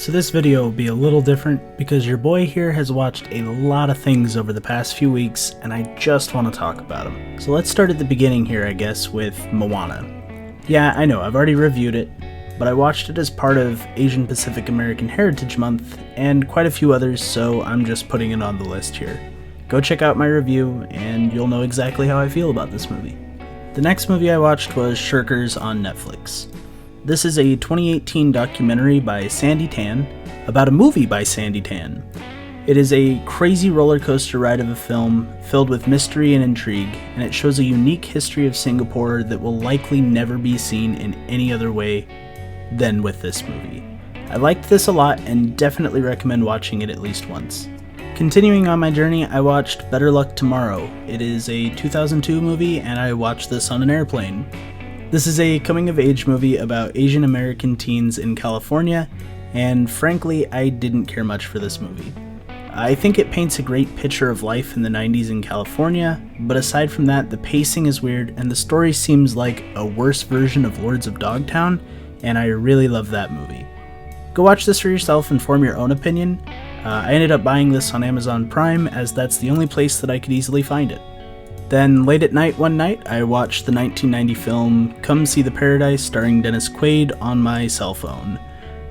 So this video will be a little different because your boy here has watched a lot of things over the past few weeks and I just want to talk about them. So let's start at the beginning here, I guess, with Moana. Yeah, I know, I've already reviewed it, but I watched it as part of Asian Pacific American Heritage Month and quite a few others, so I'm just putting it on the list here. Go check out my review and you'll know exactly how I feel about this movie. The next movie I watched was Shirkers on Netflix. This is a 2018 documentary by Sandy Tan about a movie by Sandy Tan. It is a crazy roller coaster ride of a film filled with mystery and intrigue, and it shows a unique history of Singapore that will likely never be seen in any other way than with this movie. I liked this a lot and definitely recommend watching it at least once. Continuing on my journey, I watched Better Luck Tomorrow. It is a 2002 movie and I watched this on an airplane. This is a coming-of-age movie about Asian American teens in California, and frankly, I didn't care much for this movie. I think it paints a great picture of life in the 90s in California, but aside from that, the pacing is weird and the story seems like a worse version of Lords of Dogtown, and I really love that movie. Go watch this for yourself and form your own opinion. I ended up buying this on Amazon Prime as that's the only place that I could easily find it. Then late at night one night, I watched the 1990 film Come See the Paradise starring Dennis Quaid on my cell phone.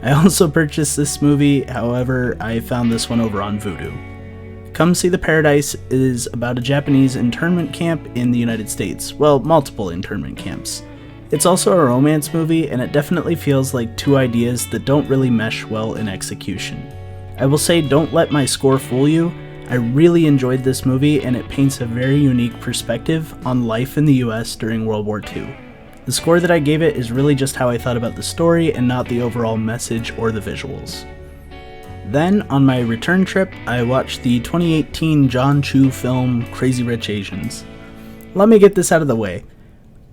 I also purchased this movie, however, I found this one over on Vudu. Come See the Paradise is about a Japanese internment camp in the United States. Well, multiple internment camps. It's also a romance movie, and it definitely feels like two ideas that don't really mesh well in execution. I will say, don't let my score fool you. I really enjoyed this movie and it paints a very unique perspective on life in the US during World War II. The score that I gave it is really just how I thought about the story and not the overall message or the visuals. Then, on my return trip, I watched the 2018 John Chu film Crazy Rich Asians. Let me get this out of the way.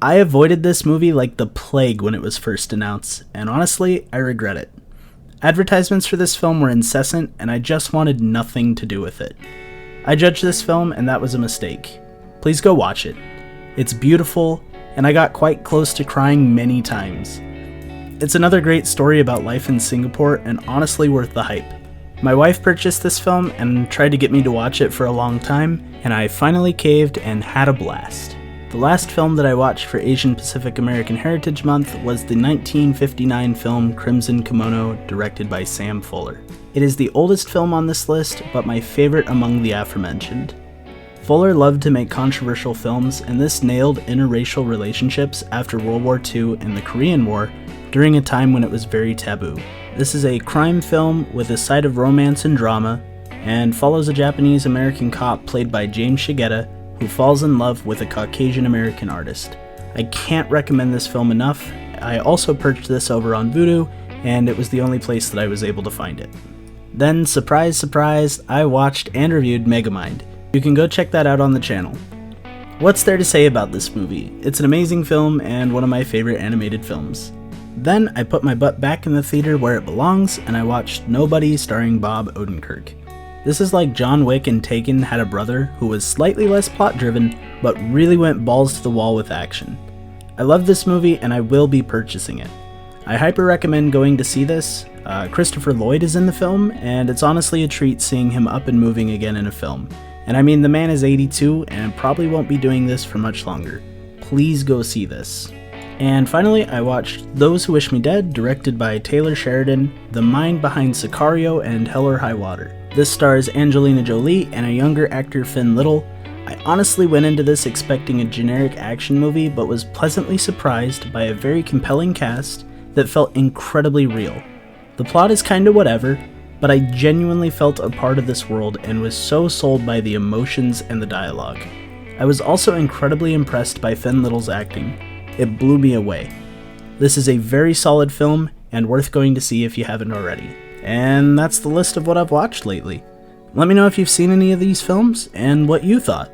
I avoided this movie like the plague when it was first announced, and honestly, I regret it. Advertisements for this film were incessant, and I just wanted nothing to do with it. I judged this film, and that was a mistake. Please go watch it. It's beautiful, and I got quite close to crying many times. It's another great story about life in Singapore, and honestly worth the hype. My wife purchased this film and tried to get me to watch it for a long time, and I finally caved and had a blast. The last film that I watched for Asian Pacific American Heritage Month was the 1959 film Crimson Kimono, directed by Sam Fuller. It is the oldest film on this list, but my favorite among the aforementioned. Fuller loved to make controversial films, and this nailed interracial relationships after World War II and the Korean War during a time when it was very taboo. This is a crime film with a side of romance and drama, and follows a Japanese American cop played by James Shigeta, who falls in love with a Caucasian American artist. I can't recommend this film enough. I also purchased this over on Vudu, and it was the only place that I was able to find it. Then, surprise, surprise, I watched and reviewed Megamind. You can go check that out on the channel. What's there to say about this movie? It's an amazing film and one of my favorite animated films. Then I put my butt back in the theater where it belongs, and I watched Nobody starring Bob Odenkirk. This is like John Wick and Taken had a brother who was slightly less plot-driven, but really went balls to the wall with action. I love this movie and I will be purchasing it. I hyper recommend going to see this. Christopher Lloyd is in the film, and it's honestly a treat seeing him up and moving again in a film. And I mean, the man is 82 and probably won't be doing this for much longer. Please go see this. And finally, I watched Those Who Wish Me Dead, directed by Taylor Sheridan, the mind behind Sicario and Hell or High Water. This stars Angelina Jolie and a younger actor, Finn Little. I honestly went into this expecting a generic action movie, but was pleasantly surprised by a very compelling cast that felt incredibly real. The plot is kinda whatever, but I genuinely felt a part of this world and was so sold by the emotions and the dialogue. I was also incredibly impressed by Finn Little's acting. It blew me away. This is a very solid film and worth going to see if you haven't already. And that's the list of what I've watched lately. Let me know if you've seen any of these films and what you thought.